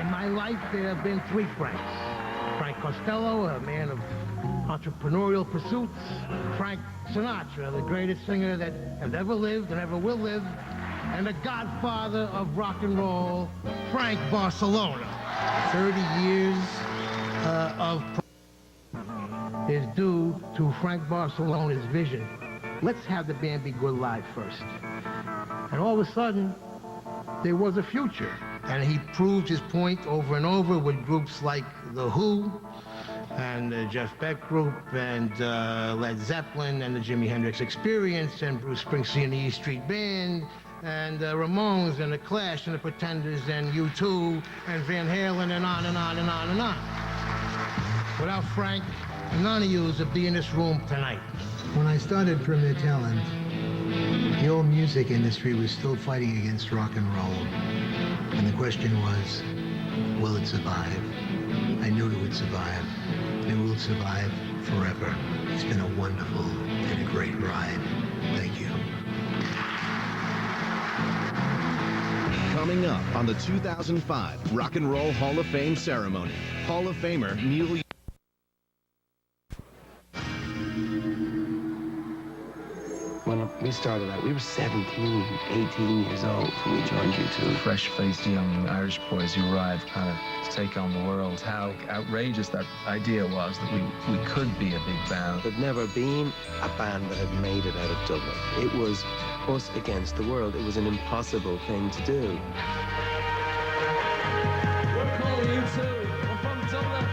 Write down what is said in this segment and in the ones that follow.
In my life, there have been three Franks. Frank Costello, a man of entrepreneurial pursuits. Frank Sinatra, the greatest singer that has ever lived and ever will live. And the godfather of rock and roll, Frank Barsalona. 30 years of is due to Frank Barcelona's vision. Let's have the band be good live first. And all of a sudden, there was a future. And he proved his point over and over with groups like The Who, and the Jeff Beck Group, and Led Zeppelin, and the Jimi Hendrix Experience, and Bruce Springsteen and the E Street Band, and Ramones, and the Clash, and the Pretenders, and U2, and Van Halen, and on and on and on and on. Without Frank, none of you would be in this room tonight. When I started Premier Talent, the old music industry was still fighting against rock and roll. And the question was, will it survive? I knew it would survive. It will survive forever. It's been a wonderful and a great ride. Thank you. Coming up on the 2005 Rock and Roll Hall of Fame ceremony, Hall of Famer Neil. When we started out, we were 17, 18 years old when we joined U2. Fresh-faced young Irish boys who arrived kind of to take on the world. How outrageous that idea was that we could be a big band. There'd never been a band that had made it out of Dublin. It was us against the world. It was an impossible thing to do. We're calling U2. I'm from Dublin.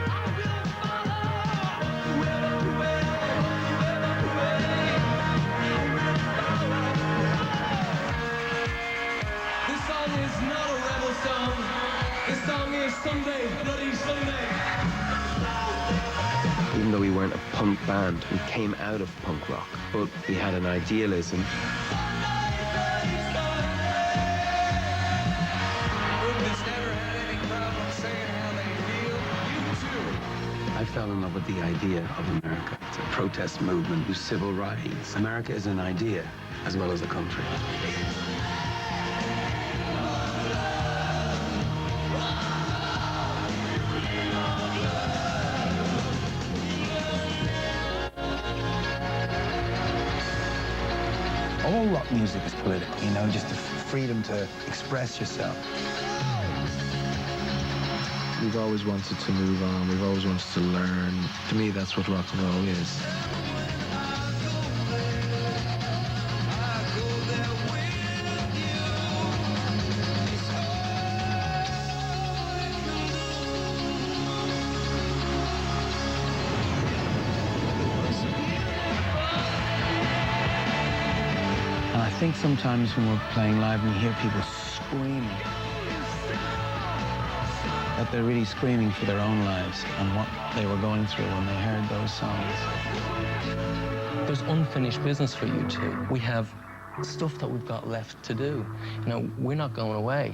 Sunday, bloody Sunday. Even though we weren't a punk band, we came out of punk rock, but we had an idealism. I fell in love with the idea of America. It's a protest movement, civil rights. America is an idea as well as a country. All rock music is political, you know, just the freedom to express yourself. We've always wanted to move on. We've always wanted to learn. To me, that's what rock and roll is. And I think sometimes when we're playing live and you hear people screaming, that they're really screaming for their own lives and what they were going through when they heard those songs. There's unfinished business for U2. We have stuff that we've got left to do. You know, we're not going away.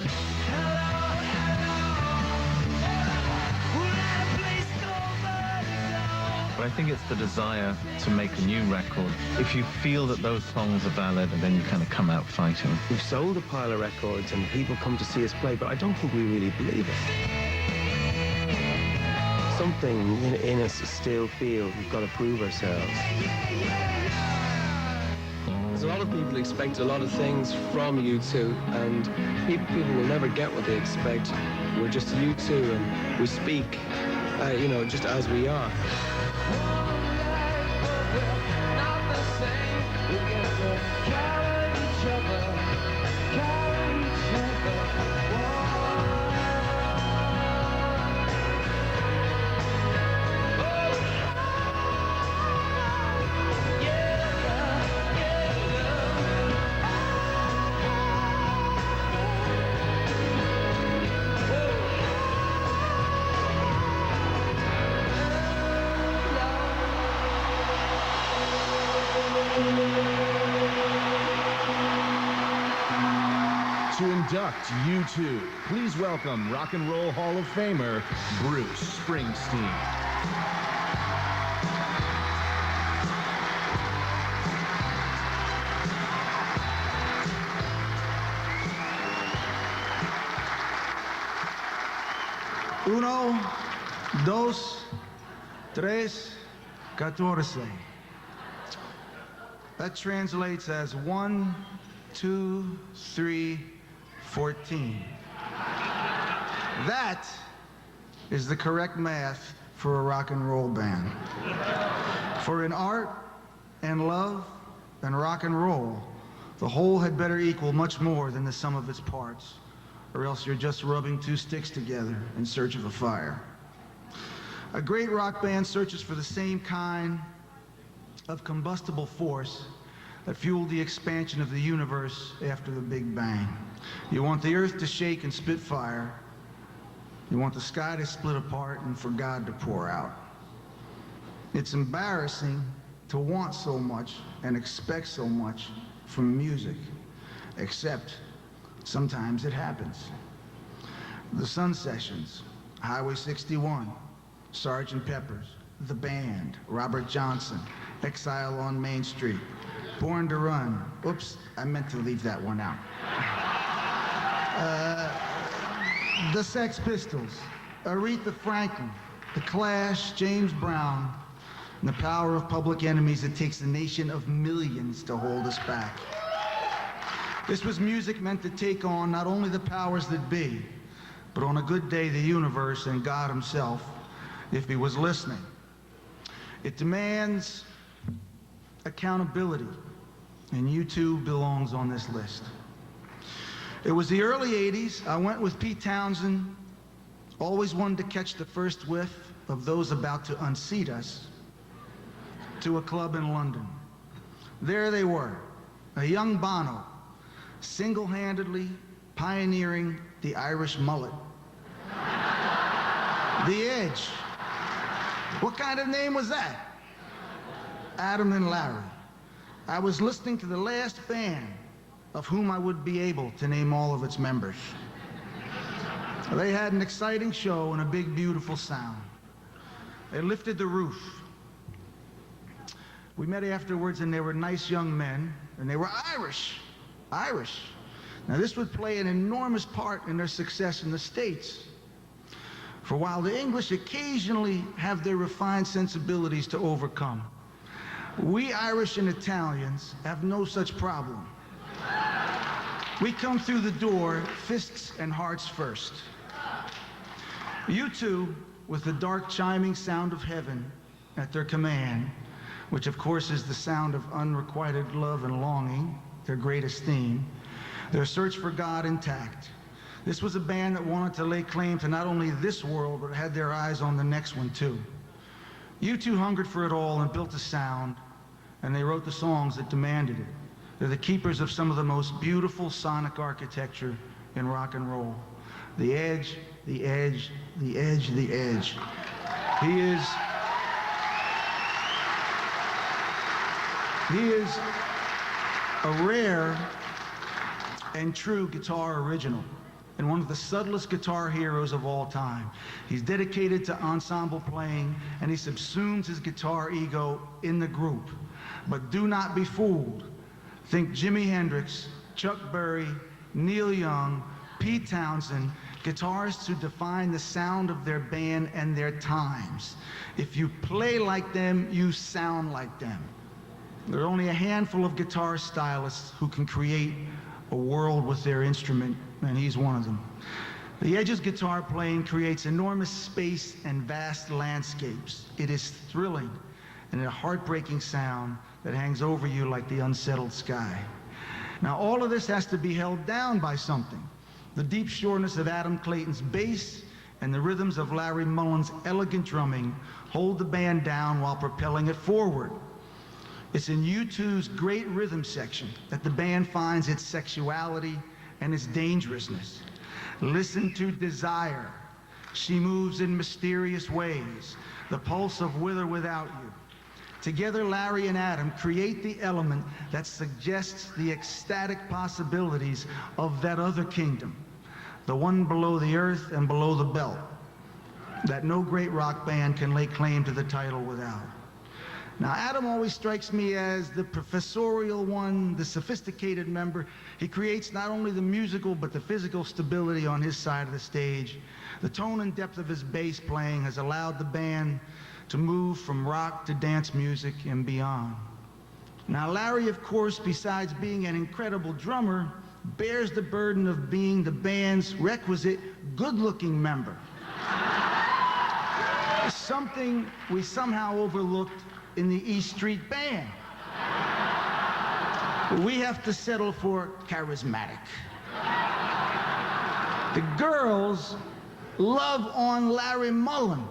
But I think it's the desire to make a new record. If you feel that those songs are valid, and then you kind of come out fighting. We've sold a pile of records and people come to see us play, but I don't think we really believe it. Something in us still feels we've got to prove ourselves. There's a lot of people expect a lot of things from U2, and people will never get what they expect. We're just U2, and we speak, you know, just as we are. To induct U2, please welcome Rock and Roll Hall of Famer Bruce Springsteen. Uno, dos, tres, catorce. That translates as 1, 2, 3, 14. That is the correct math for a rock and roll band. For in art and love and rock and roll, the whole had better equal much more than the sum of its parts, or else you're just rubbing two sticks together in search of a fire. A great rock band searches for the same kind of combustible force that fueled the expansion of the universe after the Big Bang. You want the earth to shake and spit fire. You want the sky to split apart and for God to pour out. It's embarrassing to want so much and expect so much from music, except sometimes it happens. The Sun Sessions, Highway 61, Sgt. Pepper's, The Band, Robert Johnson, Exile on Main Street, Born to Run. Oops, I meant to leave that one out. The Sex Pistols, Aretha Franklin, The Clash, James Brown, and the power of Public Enemies. It takes a nation of millions to hold us back. This was music meant to take on not only the powers that be, but on a good day, the universe and God himself, if he was listening. It demands accountability, and U2 belongs on this list. It was the early 80s. I went with Pete Townsend, always wanted to catch the first whiff of those about to unseat us, to a club in London. There they were, a young Bono, single-handedly pioneering the Irish mullet. The Edge. What kind of name was that? Adam and Larry. I was listening to the last band of whom I would be able to name all of its members. They had an exciting show and a big, beautiful sound. They lifted the roof. We met afterwards, and they were nice young men, and they were Irish. Irish. Now, this would play an enormous part in their success in the States. For while the English occasionally have their refined sensibilities to overcome, we Irish and Italians have no such problem. We come through the door, fists and hearts first. U2, with the dark chiming sound of heaven at their command, which of course is the sound of unrequited love and longing, their greatest theme, their search for God intact. This was a band that wanted to lay claim to not only this world, but had their eyes on the next one too. U2 hungered for it all and built a sound, and they wrote the songs that demanded it. They're the keepers of some of the most beautiful sonic architecture in rock and roll. The Edge, the Edge, the Edge, the Edge. He is a rare and true guitar original, and one of the subtlest guitar heroes of all time. He's dedicated to ensemble playing, and he subsumes his guitar ego in the group. But do not be fooled. Think Jimi Hendrix, Chuck Berry, Neil Young, Pete Townsend, guitarists who define the sound of their band and their times. If you play like them, you sound like them. There are only a handful of guitar stylists who can create a world with their instrument, and he's one of them. The Edge's guitar playing creates enormous space and vast landscapes. It is thrilling and a heartbreaking sound that hangs over you like the unsettled sky. Now, all of this has to be held down by something. The deep sureness of Adam Clayton's bass and the rhythms of Larry Mullen's elegant drumming hold the band down while propelling it forward. It's in U2's great rhythm section that the band finds its sexuality and its dangerousness. Listen to Desire. She moves in mysterious ways, the pulse of With or Without You. Together, Larry and Adam create the element that suggests the ecstatic possibilities of that other kingdom, the one below the earth and below the belt, that no great rock band can lay claim to the title without. Now, Adam always strikes me as the professorial one, the sophisticated member. He creates not only the musical, but the physical stability on his side of the stage. The tone and depth of his bass playing has allowed the band to move from rock to dance music and beyond. Now, Larry, of course, besides being an incredible drummer, bears the burden of being the band's requisite good-looking member. Something we somehow overlooked in the East Street Band. We have to settle for charismatic. The girls love on Larry Mullen.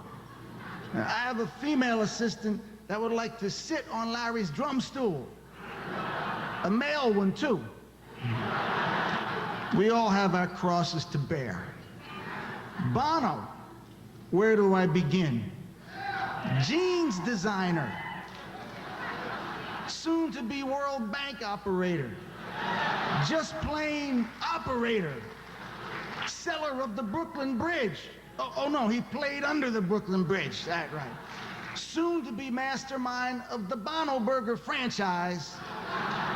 Now, I have a female assistant that would like to sit on Larry's drum stool. A male one, too. We all have our crosses to bear. Bono, where do I begin? Jeans designer, soon to be World Bank operator, just plain operator, seller of the Brooklyn Bridge. Oh no, he played under the Brooklyn Bridge, that's right. Soon to be mastermind of the Bono Burger franchise,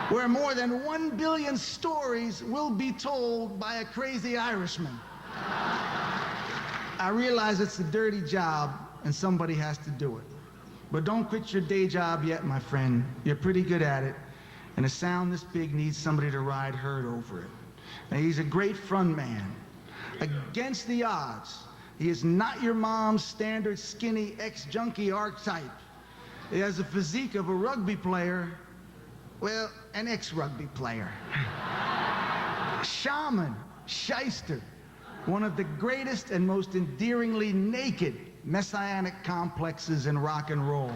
where more than 1 billion stories will be told by a crazy Irishman. I realize it's a dirty job and somebody has to do it. But don't quit your day job yet, my friend. You're pretty good at it. And a sound this big needs somebody to ride herd over it. Now, he's a great front man. Against the odds, he is not your mom's standard skinny ex-junkie archetype. He has the physique of a rugby player, well, an ex-rugby player. Shaman, shyster, one of the greatest and most endearingly naked messianic complexes in rock and roll.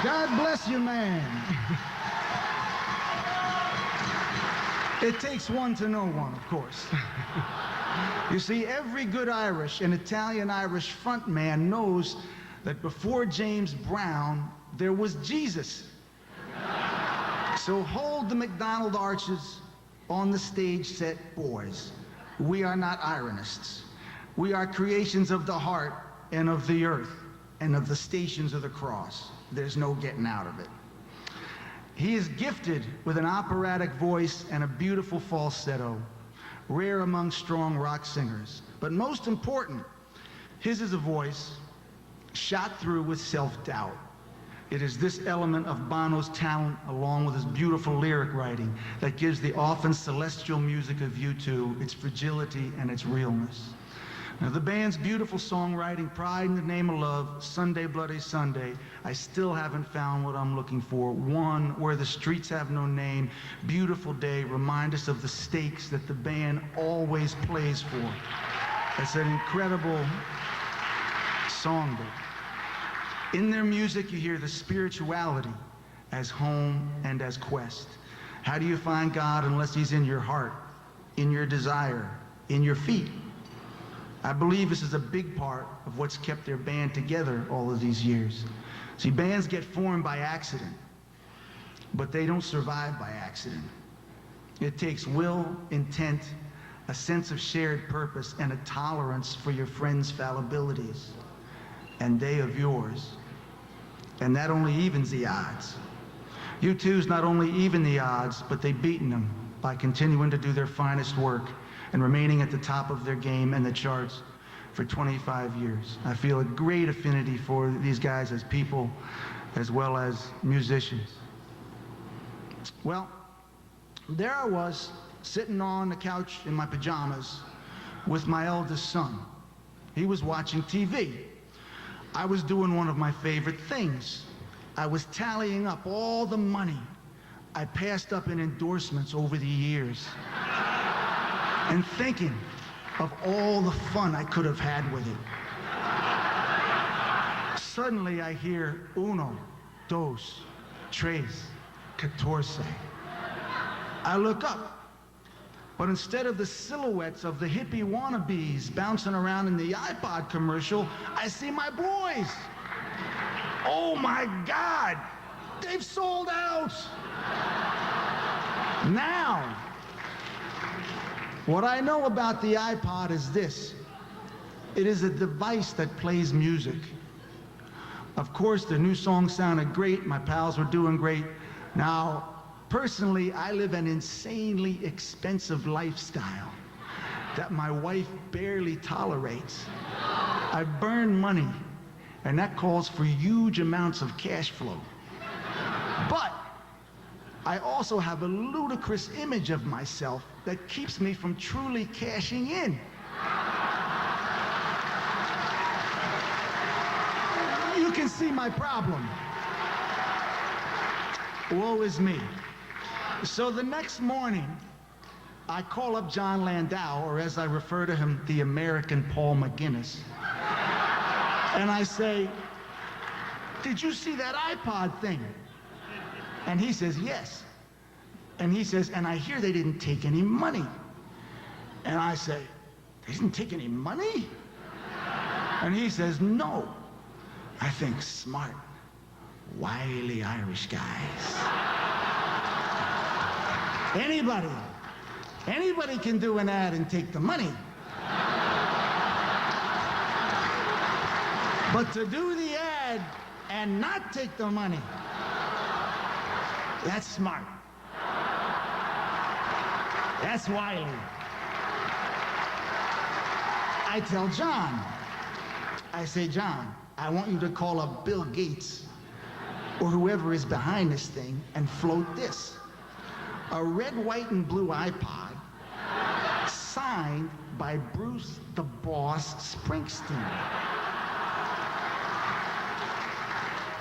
God bless you, man. It takes one to know one, of course. You see, every good Irish and Italian-Irish front man knows that before James Brown, there was Jesus. So hold the McDonald arches on the stage set, boys. We are not ironists. We are creations of the heart and of the earth and of the stations of the cross. There's no getting out of it. He is gifted with an operatic voice and a beautiful falsetto, rare among strong rock singers. But most important, his is a voice shot through with self-doubt. It is this element of Bono's talent, along with his beautiful lyric writing, that gives the often celestial music of U2 its fragility and its realness. Now, the band's beautiful songwriting, Pride in the Name of Love, Sunday Bloody Sunday, I still haven't found what I'm looking for. One, Where the Streets Have No Name, Beautiful Day, remind us of the stakes that the band always plays for. It's an incredible songbook. In their music, you hear the spirituality as home and as quest. How do you find God unless he's in your heart, in your desire, in your feet? I believe this is a big part of what's kept their band together all of these years. See, bands get formed by accident, but they don't survive by accident. It takes will, intent, a sense of shared purpose, and a tolerance for your friends' fallibilities, and they of yours. And that only evens the odds. U2's not only even the odds, but they've beaten them by continuing to do their finest work and remaining at the top of their game and the charts for 25 years. I feel a great affinity for these guys as people as well as musicians. Well, there I was, sitting on the couch in my pajamas with my eldest son. He was watching TV. I was doing one of my favorite things. I was tallying up all the money I passed up in endorsements over the years and thinking of all the fun I could have had with it. Suddenly I hear uno, dos, tres, catorce. I look up, but instead of the silhouettes of the hippie wannabes bouncing around in the iPod commercial, I see my boys. Oh my God, they've sold out. Now, what I know about the iPod is this. It is a device that plays music, Of course, the new song sounded great. My pals were doing great. Now, personally, I live an insanely expensive lifestyle that my wife barely tolerates. I burn money, and that calls for huge amounts of cash flow. But I also have a ludicrous image of myself that keeps me from truly cashing in. You can see my problem. Woe is me. So the next morning, I call up John Landau, or as I refer to him, the American Paul McGuinness. And I say, did you see that iPod thing? And he says, yes. And he says, and I hear they didn't take any money. And I say, they didn't take any money? And he says, no. I think smart, wily Irish guys. Anybody can do an ad and take the money. But to do the ad and not take the money, that's smart. That's wily. I tell John, I say, John, I want you to call up Bill Gates or whoever is behind this thing and float this. A red, white, and blue iPod signed by Bruce the Boss Springsteen.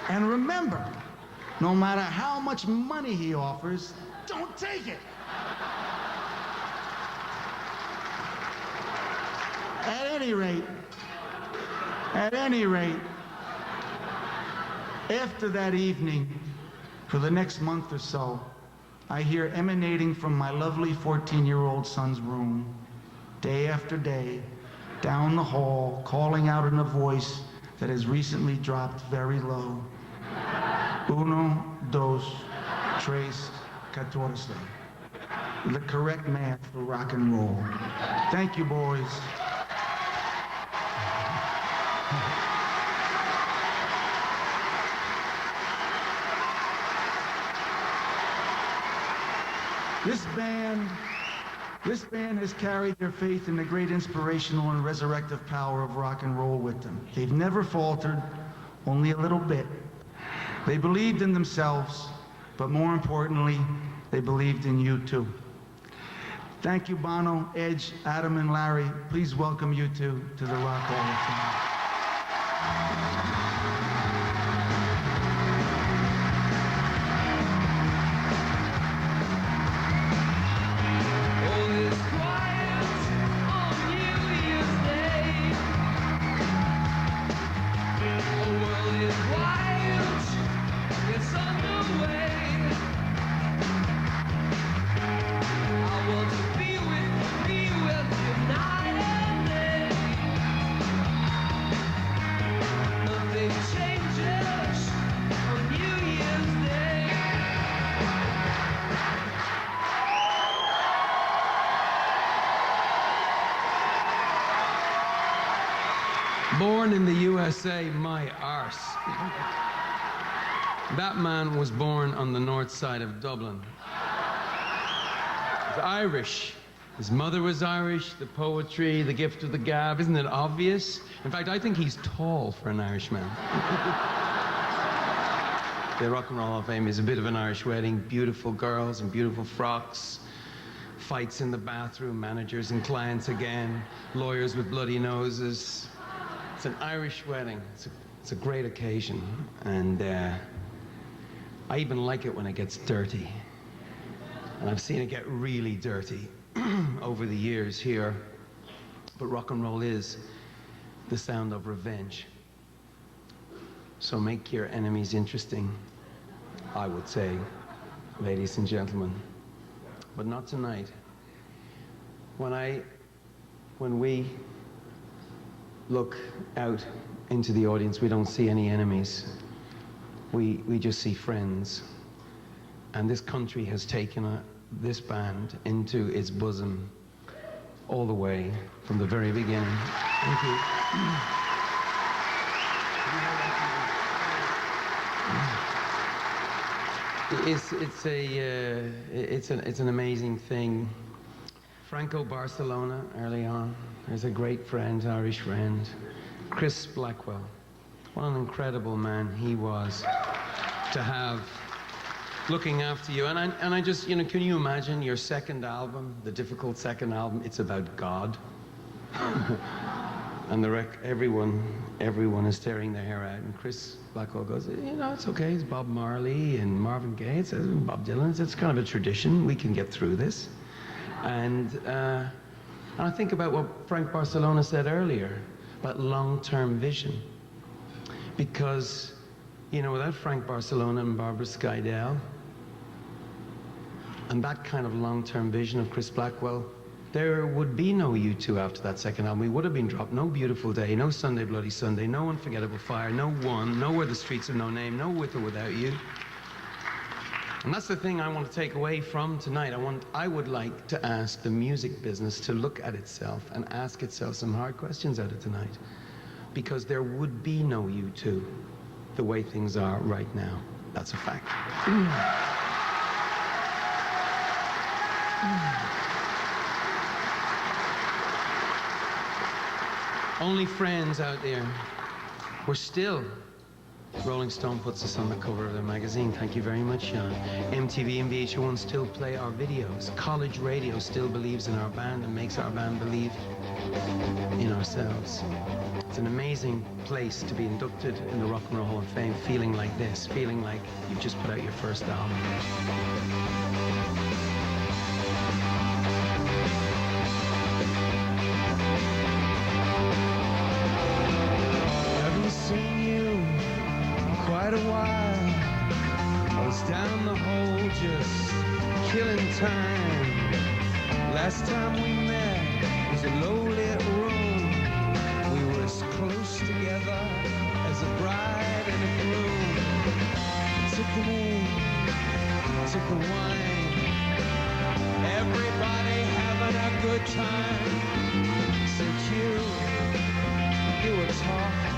And remember, no matter how much money he offers, don't take it. At any rate, after that evening, for the next month or so, I hear emanating from my lovely 14-year-old son's room, day after day, down the hall, calling out in a voice that has recently dropped very low. Uno, dos, tres, catorce. The correct math for rock and roll. Thank you, boys. This band has carried their faith in the great inspirational and resurrective power of rock and roll with them. They've never faltered, only a little bit. They believed in themselves, but more importantly, they believed in you too. Thank you, Bono, Edge, Adam, and Larry. Please welcome you two to the Rock Hall of Fame. Born in the USA, my arse. That man was born on the north side of Dublin. He's Irish. His mother was Irish, the poetry, the gift of the gab. Isn't it obvious? In fact, I think he's tall for an Irishman. The Rock and Roll Hall of Fame is a bit of an Irish wedding. Beautiful girls and beautiful frocks. Fights in the bathroom, managers and clients again. Lawyers with bloody noses. It's an Irish wedding. It's a great occasion. And I even like it when it gets dirty. And I've seen it get really dirty over the years here. But rock and roll is the sound of revenge. So make your enemies interesting, I would say, ladies and gentlemen. But not tonight. When we look out into the audience, we don't see any enemies. We just see friends. And this country has taken this band into its bosom all the way from the very beginning. Thank you. It's an amazing thing. Franco Barsalona early on. There's a great friend, Irish friend, Chris Blackwell. What an incredible man he was to have looking after you. And I just, you know, can you imagine your second album, the difficult second album? It's about God. And everyone is tearing their hair out. And Chris Blackwell goes, you know, it's okay. It's Bob Marley and Marvin Gaye. It's Bob Dylan. It's kind of a tradition. We can get through this. And I think about what Frank Barsalona said earlier about long-term vision. Because, you know, without Frank Barsalona and Barbara Skydell and that kind of long-term vision of Chris Blackwell, there would be no U2 after that second album. We would have been dropped. No Beautiful Day, no Sunday Bloody Sunday, no Unforgettable Fire, no One, no Where the Streets Have No Name, no With or Without You. And that's the thing I want to take away from tonight. I would like to ask the music business to look at itself and ask itself some hard questions out of tonight. Because there would be no U2 the way things are right now. That's a fact. Only friends out there. We're still. Rolling Stone puts us on the cover of their magazine. Thank you very much, Sean. MTV and VH1 still play our videos. College radio still believes in our band and makes our band believe in ourselves. It's an amazing place to be inducted in the Rock and Roll Hall of Fame, feeling like this, feeling like you've just put out your first album. Quite a while, I was down the hole just killing time. Last time we met was a low-lit room. We were as close together as a bride and a groom. Took the name, took the wine. Everybody having a good time. Said you were talking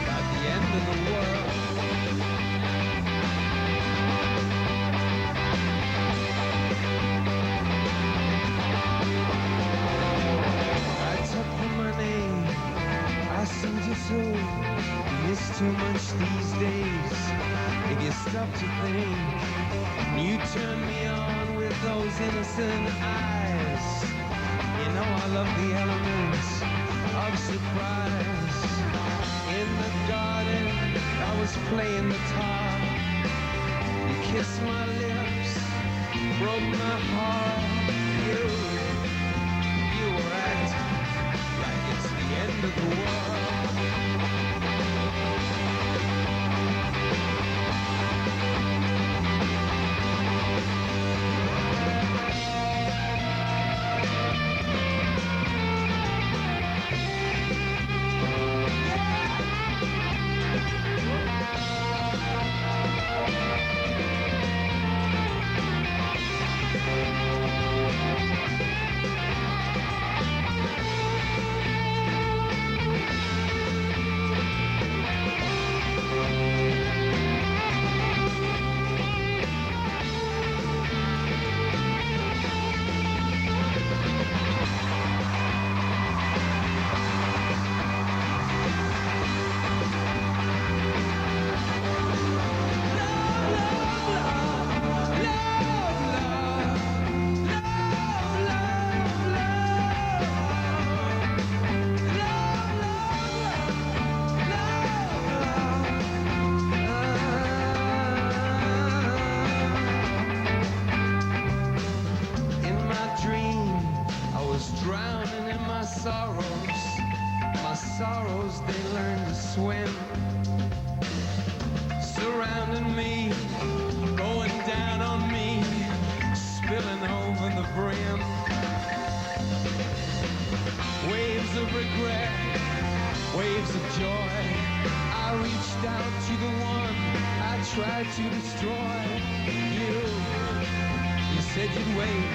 about the end of the world. So miss too much these days. If you stop to think, you turn me on with those innocent eyes. You know I love the elements of surprise. In the garden, I was playing the guitar. You kissed my lips, broke my heart. You were acting like it's the end of the world. sorrows, they learn to swim. Surrounding me, going down on me, spilling over the brim. Waves of regret, waves of joy. I reached out to the one I tried to destroy. You said you'd wait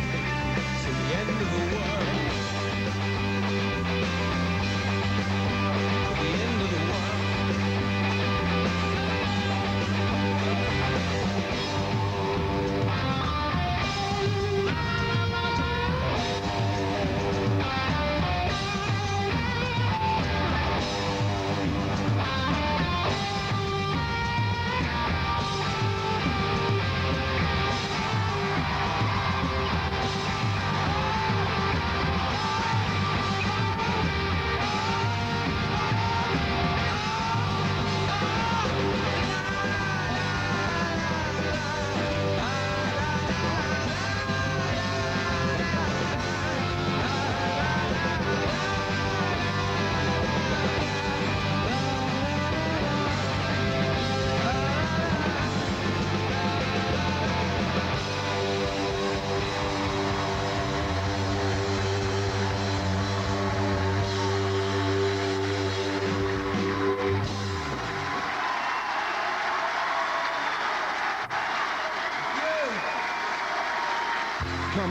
till the end of the world. The end of the world.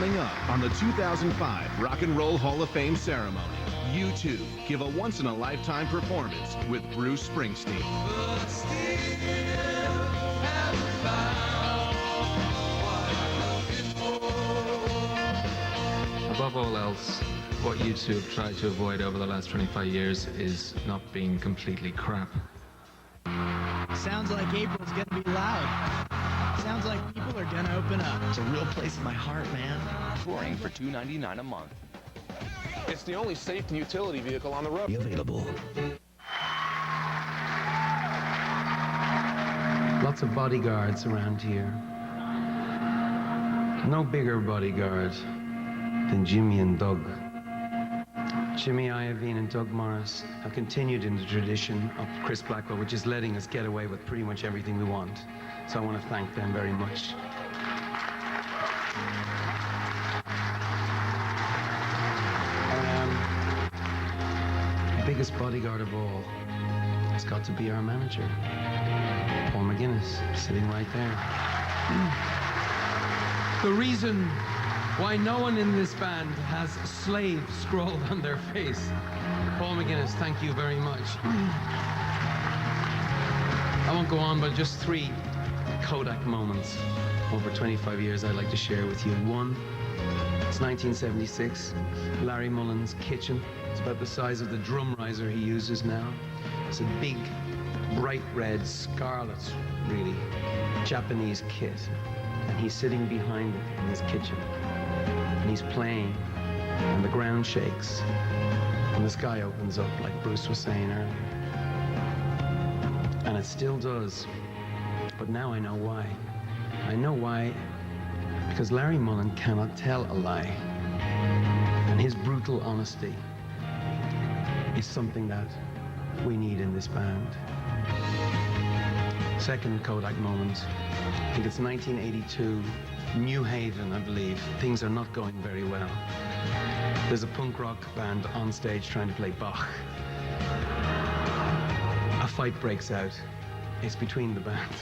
Coming up on the 2005 Rock and Roll Hall of Fame ceremony, U2 give a once-in-a-lifetime performance with Bruce Springsteen. Above all else, what U2 have tried to avoid over the last 25 years is not being completely crap. Sounds like April's gonna be loud. Sounds like people are gonna open up. It's a real place in my heart, man. Touring for $2.99 a month. It's the only safe utility vehicle on the road. Available. Lots of bodyguards around here. No bigger bodyguard than Jimmy and Doug. Jimmy Iovine and Doug Morris have continued in the tradition of Chris Blackwell, which is letting us get away with pretty much everything we want. So I want to thank them very much. The biggest bodyguard of all has got to be our manager, Paul McGuinness, sitting right there. The reason why no one in this band has slave scrawled on their face. Paul McGuinness, thank you very much. I won't go on, but just 3 Kodak moments over 25 years I'd like to share with you. One, it's 1976, Larry Mullen's kitchen. It's about the size of the drum riser he uses now. It's a big, bright red, scarlet, really, Japanese kit. And he's sitting behind it in his kitchen. And he's playing, and the ground shakes, and the sky opens up, like Bruce was saying earlier. And it still does. But now I know why. I know why, because Larry Mullen cannot tell a lie. And his brutal honesty is something that we need in this band. Second Kodak moment, I think it's 1982, New Haven, I believe. Things are not going very well. There's a punk rock band on stage trying to play Bach. A fight breaks out. It's between the band.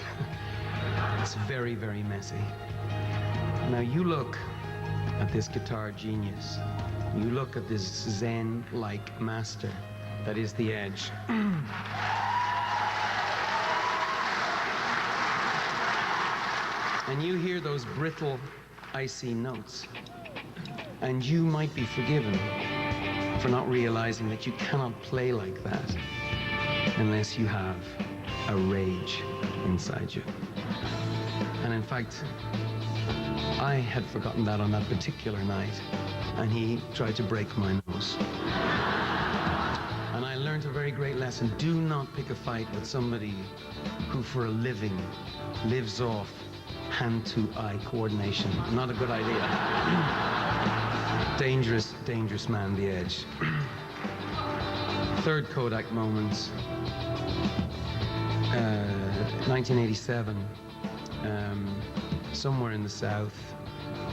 It's very, very messy. Now you look at this guitar genius. You look at this Zen-like master that is the Edge. And you hear those brittle, icy notes. And you might be forgiven for not realizing that you cannot play like that unless you have a rage inside you. And in fact, I had forgotten that on that particular night, and he tried to break my nose. And I learned a very great lesson. Do not pick a fight with somebody who for a living lives off hand-to-eye coordination. Not a good idea. Dangerous, dangerous man, the Edge. Third Kodak moment, 1987, somewhere in the South.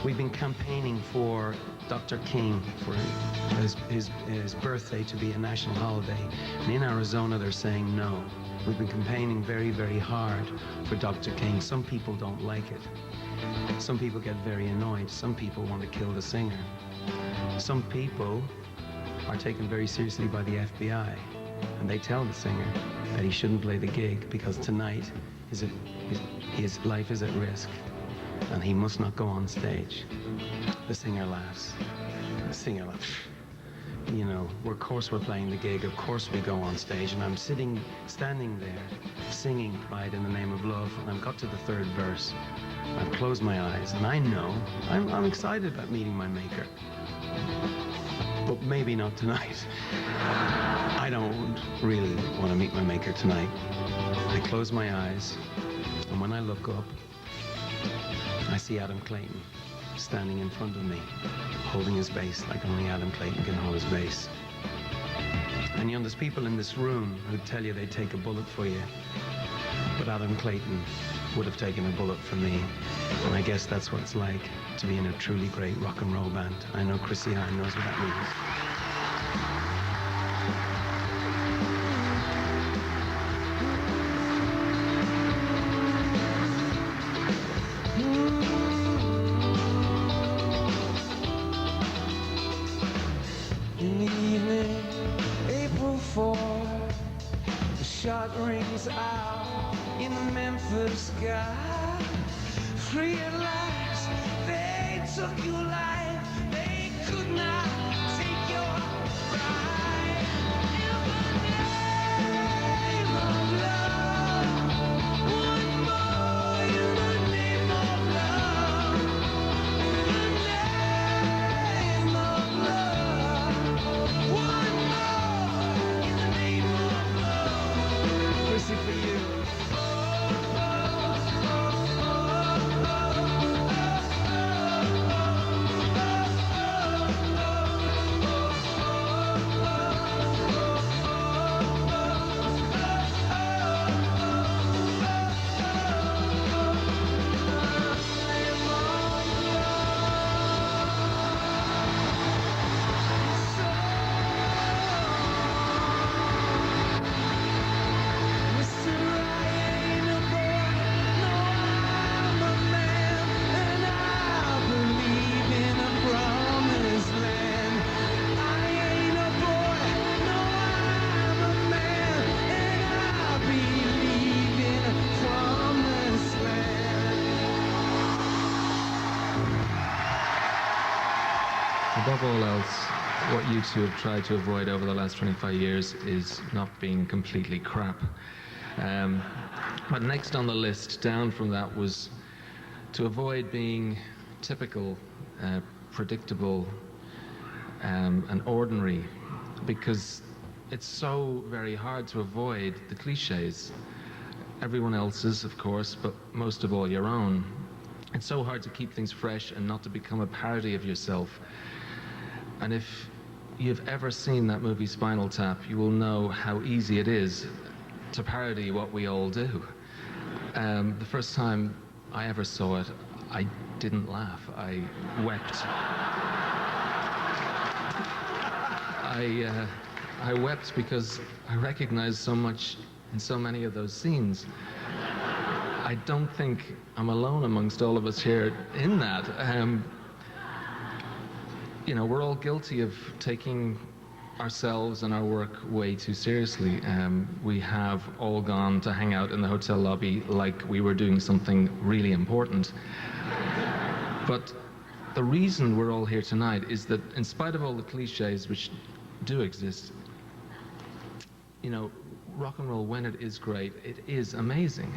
We've been campaigning for Dr. King, for his birthday to be a national holiday. And in Arizona, they're saying no. We've been campaigning very, very hard for Dr. King. Some people don't like it. Some people get very annoyed. Some people want to kill the singer. Some people are taken very seriously by the FBI, and they tell the singer that he shouldn't play the gig because tonight his life is at risk, and he must not go on stage. The singer laughs. The singer laughs. You know, of course we're playing the gig, of course we go on stage, and I'm standing there, singing Pride in the Name of Love, and I've got to the third verse. I've closed my eyes, and I know, I'm excited about meeting my maker. But maybe not tonight. I don't really want to meet my maker tonight. I close my eyes, and when I look up, I see Adam Clayton standing in front of me, holding his bass like only Adam Clayton can hold his bass. And you know, there's people in this room who'd tell you they'd take a bullet for you, but Adam Clayton would have taken a bullet for me. And I guess that's what it's like to be in a truly great rock and roll band. I know Chrissy Hine knows what that means. shot rings out in the Memphis sky. Free at last, they took your life, they could not take your pride. In the name of love, one more in the name of love. In the name of love, one more in the name of love. Chrissy, for you. Above all else, what you two have tried to avoid over the last 25 years is not being completely crap. But next on the list, down from that, was to avoid being typical, predictable, and ordinary, because it's so very hard to avoid the cliches. Everyone else's, of course, but most of all your own. It's so hard to keep things fresh and not to become a parody of yourself. And if you've ever seen that movie Spinal Tap, you will know how easy it is to parody what we all do. The first time I ever saw it, I didn't laugh. I wept. I wept because I recognized so much in so many of those scenes. I don't think I'm alone amongst all of us here in that. You know, we're all guilty of taking ourselves and our work way too seriously. We have all gone to hang out in the hotel lobby like we were doing something really important. But the reason we're all here tonight is that in spite of all the cliches which do exist, you know, rock and roll, when it is great, it is amazing.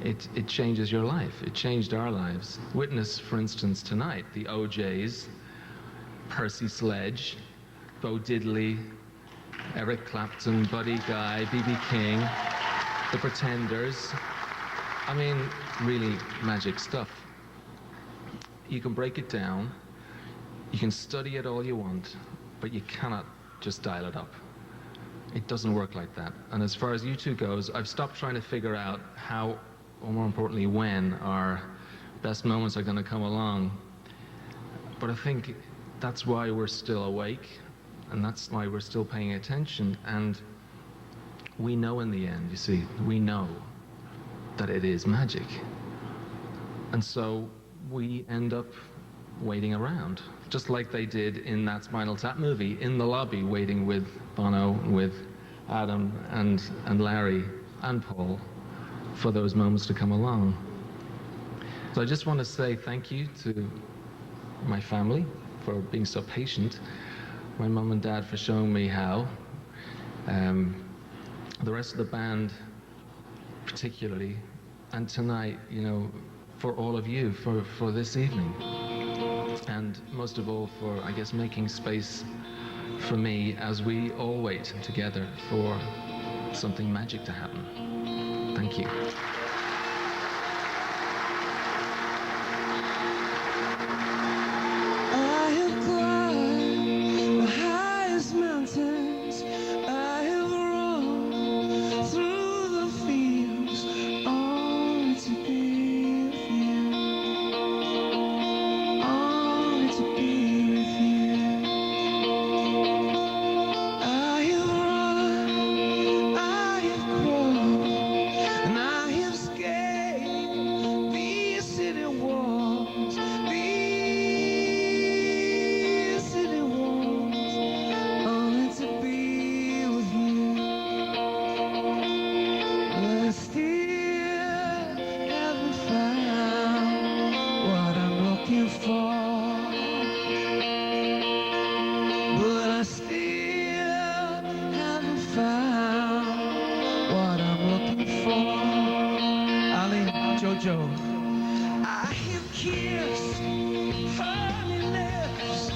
It changes your life. It changed our lives. Witness, for instance, tonight, the OJs, Percy Sledge, Bo Diddley, Eric Clapton, Buddy Guy, B.B. King, The Pretenders. I mean, really magic stuff. You can break it down, you can study it all you want, but you cannot just dial it up. It doesn't work like that. And as far as U2 goes, I've stopped trying to figure out how, or more importantly, when our best moments are going to come along. But I think that's why we're still awake, and that's why we're still paying attention. And we know in the end, you see, we know that it is magic. And so we end up waiting around, just like they did in that Spinal Tap movie, in the lobby, waiting with Bono, with Adam and Larry and Paul for those moments to come along. So I just want to say thank you to my family for being so patient, my mum and dad for showing me how, the rest of the band particularly, and tonight, you know, for all of you, for this evening. And most of all for, I guess, making space for me as we all wait together for something magic to happen. Thank you. I have show. I have kissed honey lips,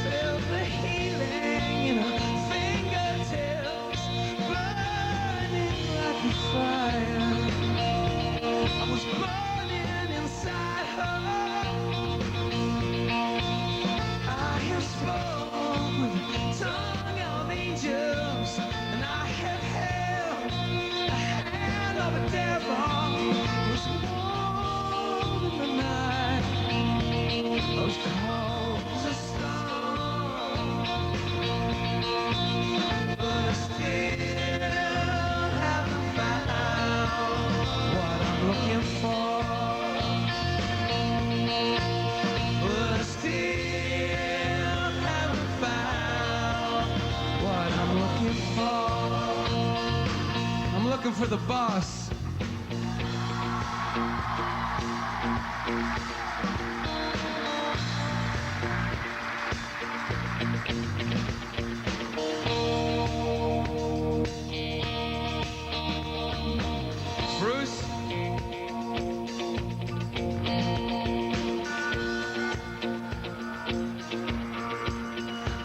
felt the healing in her fingertips, burning like a fire. I was burning inside her. I have spoken with the tongue of angels, and I have held the hand of a devil. It was warm in the night, I was cold as a stone, but I still haven't found what I'm looking for. But I still haven't found what I'm looking for. I'm looking for the boss. Bruce?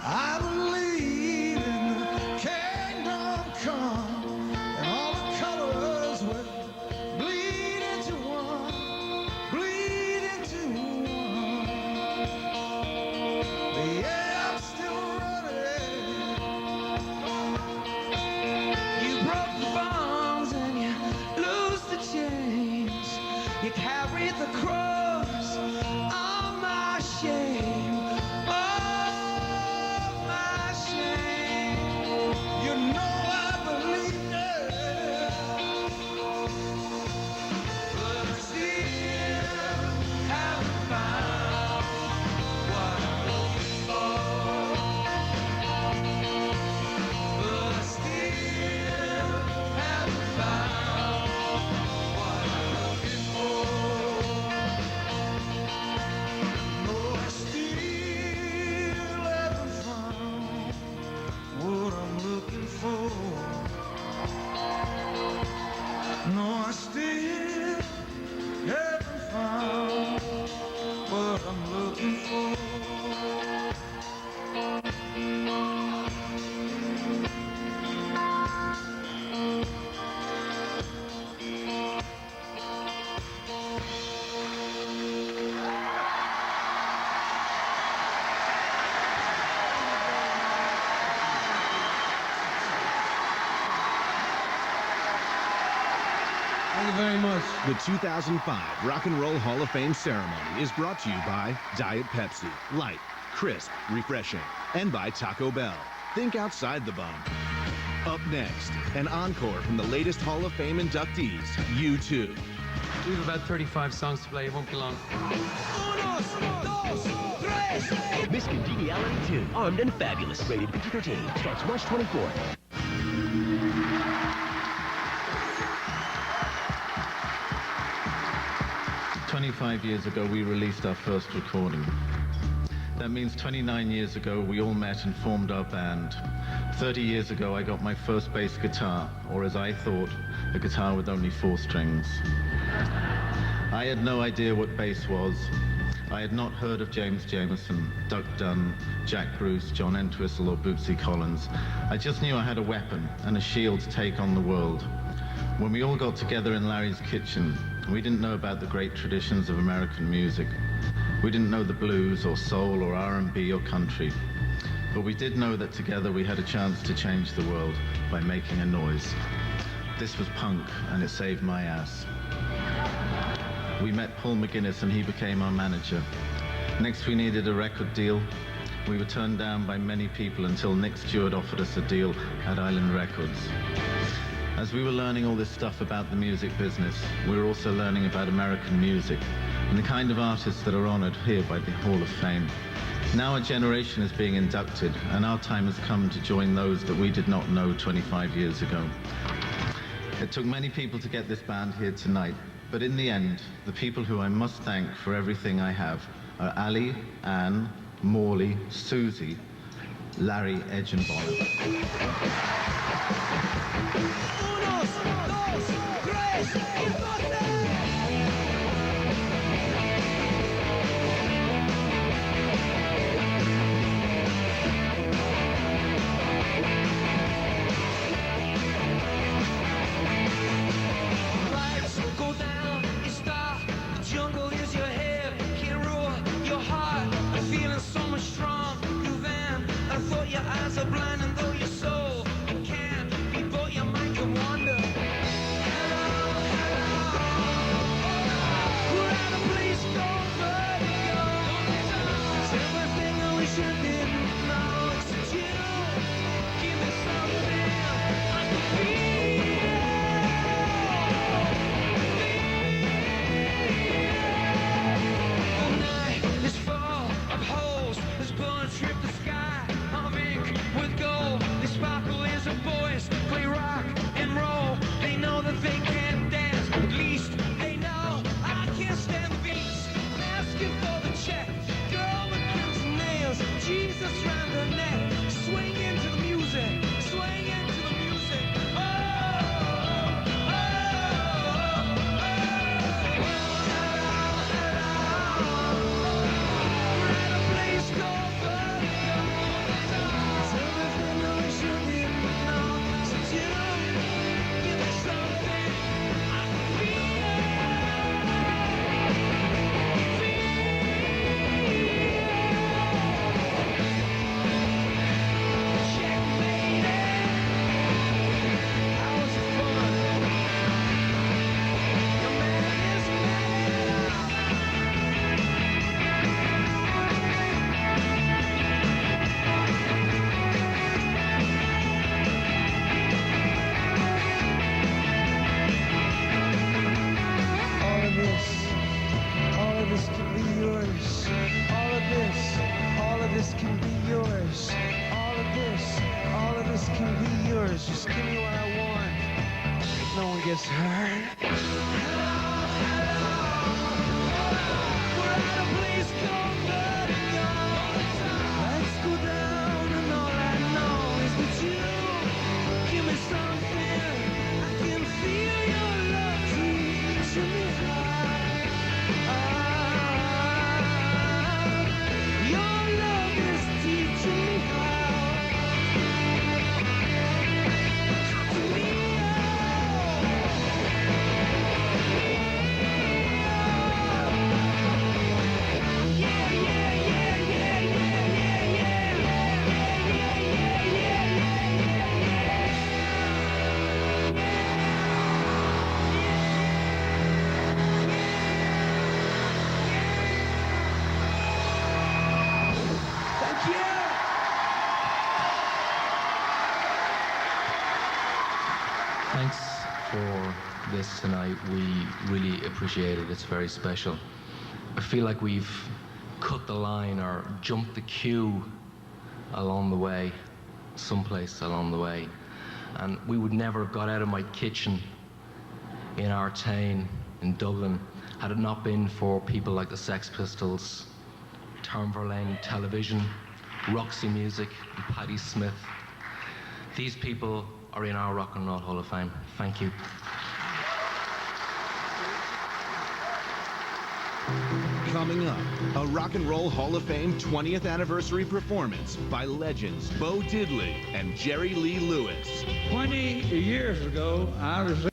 I believe in the kingdom come, and all the colors will bleed into one, bleed into one. The air's still running. You broke the bonds and you lose the chains. You carry the cross of my shame. You know I believe it, but I still haven't found what I'm looking for. But I still haven't found what I'm looking for. No, I still haven't found what I'm looking for. No, I still haven't found what I'm looking for. Thank you very much. The 2005 Rock and Roll Hall of Fame ceremony is brought to you by Diet Pepsi. Light, crisp, refreshing. And by Taco Bell. Think outside the bun. Up next, an encore from the latest Hall of Fame inductees, U2. We have about 35 songs to play. It won't be long. Miskin DDLA 2, Armed and Fabulous. Rated PG-13. Starts March 24th. 25 years ago, we released our first recording. That means 29 years ago, we all met and formed our band. 30 years ago, I got my first bass guitar, or as I thought, a guitar with only 4 strings. I had no idea what bass was. I had not heard of James Jamerson, Duck Dunn, Jack Bruce, John Entwistle, or Bootsy Collins. I just knew I had a weapon and a shield to take on the world. When we all got together in Larry's kitchen, we didn't know about the great traditions of American music. We didn't know the blues or soul or R&B or country. But we did know that together we had a chance to change the world by making a noise. This was punk, and it saved my ass. We met Paul McGuinness and he became our manager. Next we needed a record deal. We were turned down by many people until Nick Stewart offered us a deal at Island Records. As we were learning all this stuff about the music business, we were also learning about American music and the kind of artists that are honored here by the Hall of Fame. Now a generation is being inducted, and our time has come to join those that we did not know 25 years ago. It took many people to get this band here tonight, but in the end, the people who I must thank for everything I have are Ali, Anne, Morley, Susie, Larry, Edge and Bonham. Unos, dos, tres, y promise, just give me what I want. No one gets hurt. We're at a place called vertigo. Lights go down and all I know is that you give me something. I can feel your love teaching me high. Your love is teaching me how. Thanks for this tonight. We really appreciate it. It's very special. I feel like we've cut the line or jumped the queue along the way, someplace along the way. And we would never have got out of my kitchen in Artane, in Dublin, had it not been for people like the Sex Pistols, Tom Verlaine Television, Roxy Music, and Patti Smith. These people are in our Rock and Roll Hall of Fame. Thank you. Coming up, a Rock and Roll Hall of Fame 20th anniversary performance by legends Bo Diddley and Jerry Lee Lewis. 20 years ago, I was